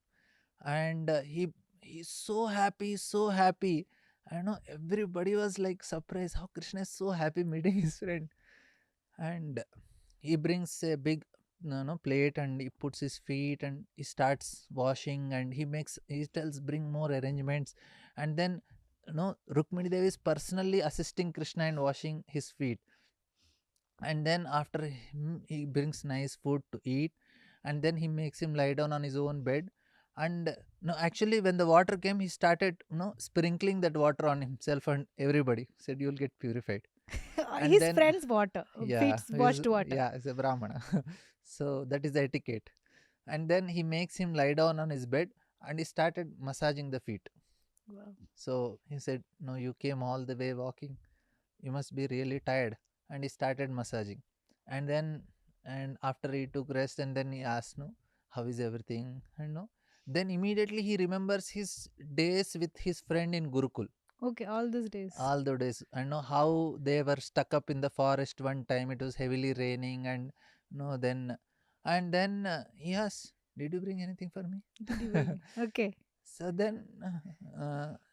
And he's so happy, so happy. I know everybody was like surprised how Krishna is so happy meeting his friend. And he brings a big, plate, and he puts his feet, and he starts washing, and he tells, bring more arrangements. And then, Rukmini Devi is personally assisting Krishna in washing his feet. And then after him, he brings nice food to eat, and then he makes him lie down on his own bed. And no, actually, when the water came, he started, sprinkling that water on himself and everybody. Said, you'll get purified. And His then, friend's water, yeah, feet washed water. it's a Brahmana. So that is the etiquette. And then he makes him lie down on his bed, and he started massaging the feet. Wow. So he said, no, you came all the way walking, you must be really tired. And he started massaging. And then, and after he took rest, and then he asked, no, how is everything? And no, then immediately he remembers his days with his friend in Gurukul. Okay, all these days. All the days, I know how they were stuck up in the forest. One time it was heavily raining, and no, then, and then he asked, did you bring anything for me? Did you bring? Okay. So then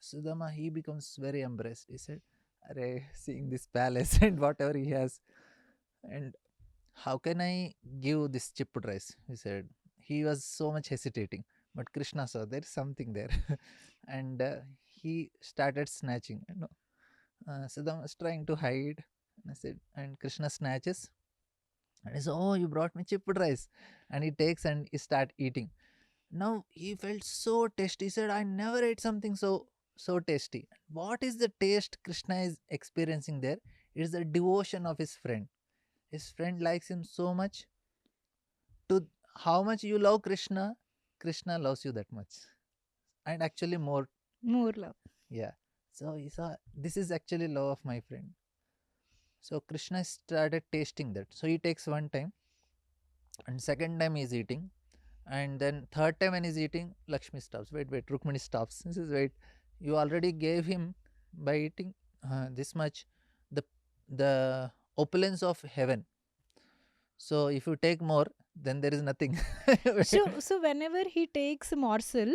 Sudama, he becomes very embarrassed. He said, Are seeing this palace and whatever he has, and how can I give this chipped rice? He said. He was so much hesitating. But Krishna saw there is something there. And he started snatching. Sudama was trying to hide. And I said, and Krishna snatches. And he said, oh, you brought me chipped rice. And he takes and he start eating. Now he felt so tasty. He said, I never ate something so tasty. What is the taste Krishna is experiencing there? It is the devotion of his friend. His friend likes him so much. To how much you love Krishna, Krishna loves you that much. And actually more. More love. Yeah. So he saw, this is actually love of my friend. So Krishna started tasting that. So he takes one time, and second time he's eating. And then third time when he's eating, Lakshmi stops. Wait, Rukmini stops. He says, wait, you already gave him by eating this much the opulence of heaven. So if you take more, then there is nothing. So whenever he takes a morsel,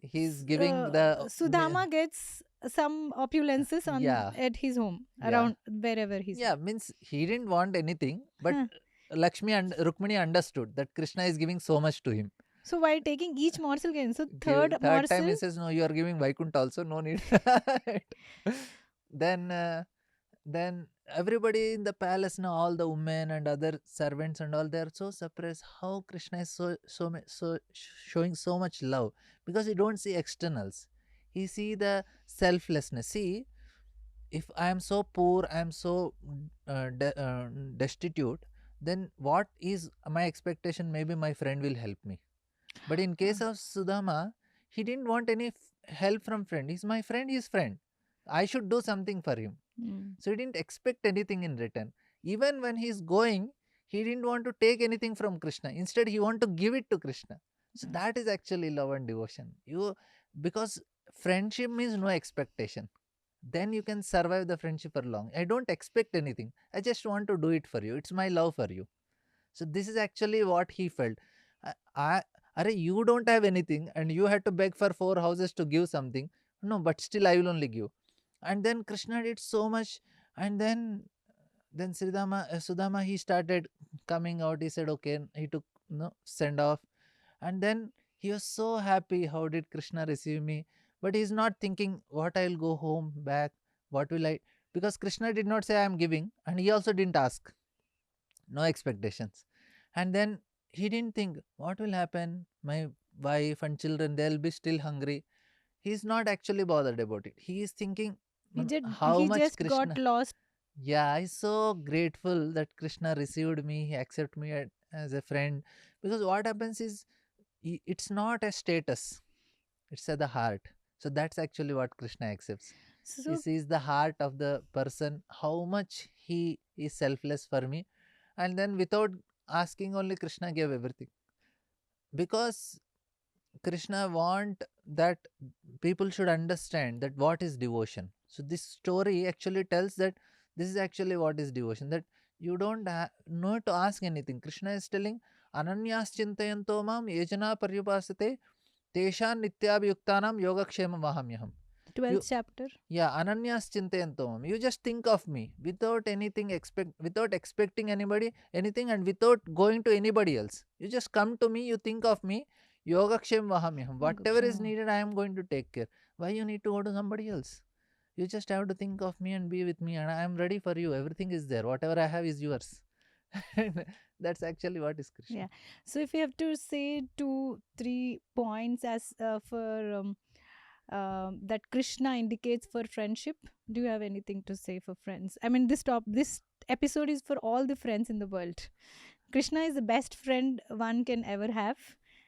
He's giving the Sudama gets some opulences on yeah, at his home yeah, around wherever he's. yeah. Means he didn't want anything, but Huh. Lakshmi and Rukmini understood that Krishna is giving so much to him. So while taking each morsel again, so third Third time morsel. he says, "No, you are giving Vaikuntha also. No need." then then everybody in the palace now, all the women and other servants and all, they are so surprised how Krishna is showing so much love, because you don't see externals. He see the selflessness. See, if I am so poor, I am so destitute, then what is my expectation? Maybe my friend will help me. But in case of Sudama, he didn't want any help from friend. He's my friend, his friend. I should do something for him. So he didn't expect anything in return. Even when he's going, he didn't want to take anything from Krishna. Instead, he want to give it to Krishna. So that is actually love and devotion. Because friendship means no expectation. Then you can survive the friendship for long. I don't expect anything. I just want to do it for you. It's my love for you. So this is actually what he felt. You don't have anything and you had to beg for 4 houses to give something. No, but still I will only give. And then Krishna did so much. And then Sudama, he started coming out. He said, okay, he took send off. And then he was so happy. How did Krishna receive me? But he's not thinking what I'll go home back. What will I? Because Krishna did not say I am giving, and he also didn't ask. No expectations. And then he didn't think what will happen. My wife and children, they'll be still hungry. He's not actually bothered about it. He is thinking how He much just got Krishna. lost. Yeah, I'm so grateful that Krishna received me. He accepted me as a friend. Because what happens is, it's not a status, it's at the heart. So that's actually what Krishna accepts. He So sees the heart of the person, how much he is selfless for me. And then without asking, only Krishna gave everything. Because Krishna want that people should understand that what is devotion. So this story actually tells that this is actually what is devotion. That you don't know to ask anything. Krishna is telling, Ananyas chintayanto mam yajana paryupasate teshan nityabhyuktanam yogakshema mahamyaham. 12th You, chapter. yeah, Ananyas chintayanto mam. You just think of me without anything without expecting anybody anything, and without going to anybody else. You just come to me, you think of me. Yogakshem vahamyaham. Whatever is Gokshama. needed, I am going to take care. Why you need to go to somebody else? You just have to think of me and be with me, and I am ready for you. Everything is there. Whatever I have is yours. That's actually what is Krishna. Yeah. So if you have to say 2, 3 points as for that Krishna indicates for friendship, do you have anything to say for friends? I mean, this episode is for all the friends in the world. Krishna is the best friend one can ever have,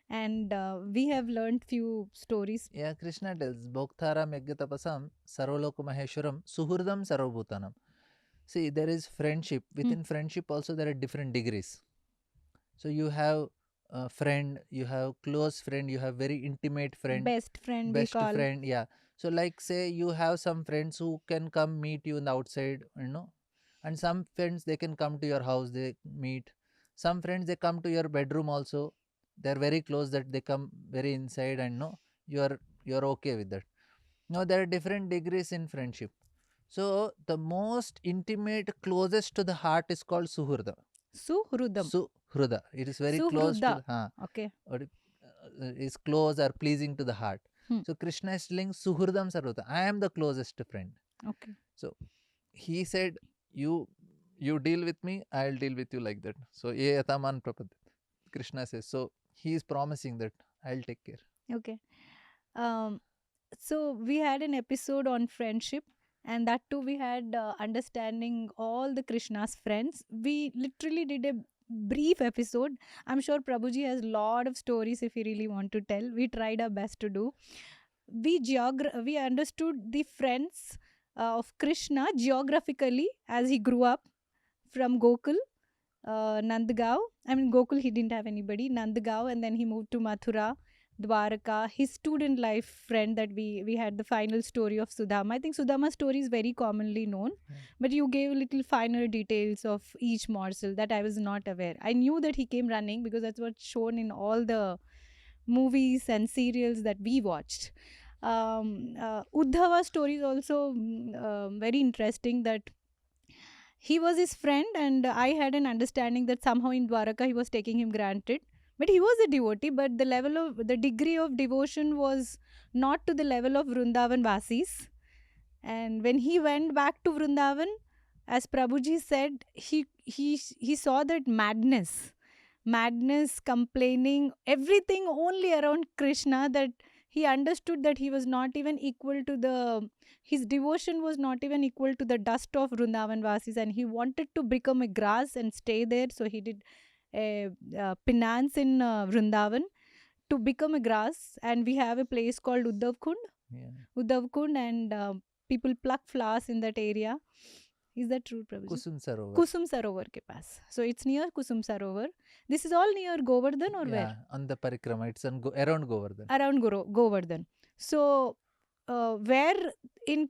and we have learned few stories. Yeah, Krishna tells, Bhoktharam Yajnatapasam Sarvaloka Maheshwaram Suhurdam Sarvabhutanam. See, there is friendship. Hmm. Within friendship also there are different degrees. So you have a friend, you have close friend, you have very intimate friend, Best friend we best call. friend. Yeah. So like say you have some friends who can come meet you in the outside, and some friends they can come to your house, they meet. Some friends they come to your bedroom also. They're very close that they come very inside, and no, you're okay with that. Now there are different degrees in friendship. So the most intimate, closest to the heart is called suhurda. Suhrudam. Suhruda. It is very close to Suhruda. the Okay. or is close or pleasing to the heart. Hmm. So Krishna is telling Suhurdam Sarvata. I am the closest friend. Okay. So he said, You deal with me, I'll deal with you like that. So ye yataman prapadat. Krishna says. So he is promising that I'll take care. Okay. Um, so we had an episode on friendship, and that too we had understanding all the Krishna's friends. We literally did a brief episode. I'm sure Prabhuji has lot of stories if he really want to tell. We tried our best to do. We understood the friends of Krishna geographically as he grew up from Gokul, Nandgaon. I mean, Gokul, he didn't have anybody. Nandgaon, and then he moved to Mathura, Dwaraka, his student life friend that we had the final story of Sudama. I think Sudama's story is very commonly known, Yeah. but you gave little finer details of each morsel that I was not aware. I knew that he came running because that's what's shown in all the movies and serials that we watched. Uddhava's story is also very interesting, that he was his friend, and I had an understanding that somehow in Dwaraka he was taking him granted. But he was a devotee, but the degree of devotion was not to the level of Vrindavan Vasis. And when he went back to Vrindavan, as Prabhuji said, he saw that madness, complaining, everything only around Krishna, that he understood that he was not even equal to his devotion was not even equal to the dust of Vrindavan Vasis, and he wanted to become a grass and stay there. So he did a penance in Vrindavan to become a grass, and we have a place called Yeah. Uddhav Kund, and people pluck flowers in that area. Is that true, Prabhuji? Kusum Sarovar. Kusum Sarovar ke paas. So it's near Kusum Sarovar. This is all near Govardhan or Yeah, where? on the parikrama. It's around Govardhan. Around Govardhan. So where in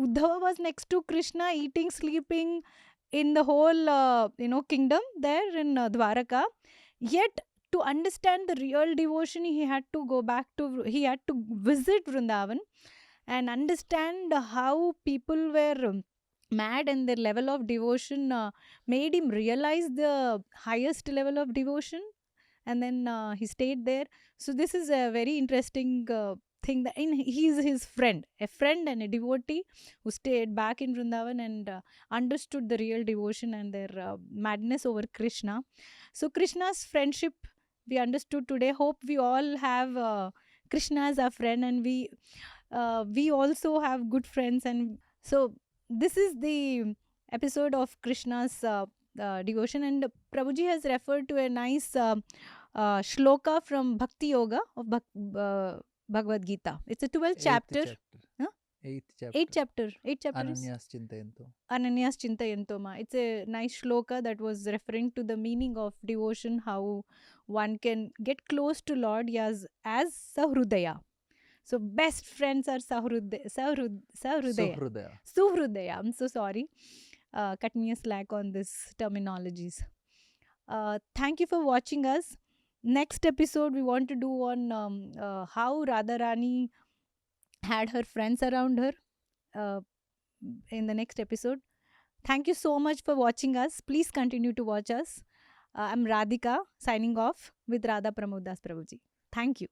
Uddhava was next to Krishna, eating, sleeping in the whole kingdom there in Dwaraka. Yet to understand the real devotion, he had to visit Vrindavan and understand how people were mad, and their level of devotion made him realize the highest level of devotion, and then he stayed there. So this is a very interesting thing, that he is his friend, a friend and a devotee who stayed back in Vrindavan and understood the real devotion and their madness over Krishna. So Krishna's friendship we understood today. Hope we all have Krishna as our friend, and we also have good friends. And so this is the episode of Krishna's devotion, and Prabhuji has referred to a nice shloka from Bhakti Yoga of Bhagavad Gita. It's a 12th chapter. Huh? 8th chapter. 8th chapter is Ananyas Chintayanto. Ananyas Chintayantoma. It's a nice shloka that was referring to the meaning of devotion, how one can get close to Lord as Sahrudaya. So best friends are Sahrudaya. Suhridaya. Suhrudaya. I'm so sorry. Cut me a slack on this terminologies. Thank you for watching us. Next episode we want to do on how Radharani had her friends around her uh, in the next episode. Thank you so much for watching us. Please continue to watch us. I'm Radhika signing off with Radha Pramod Das Prabhuji. Thank you.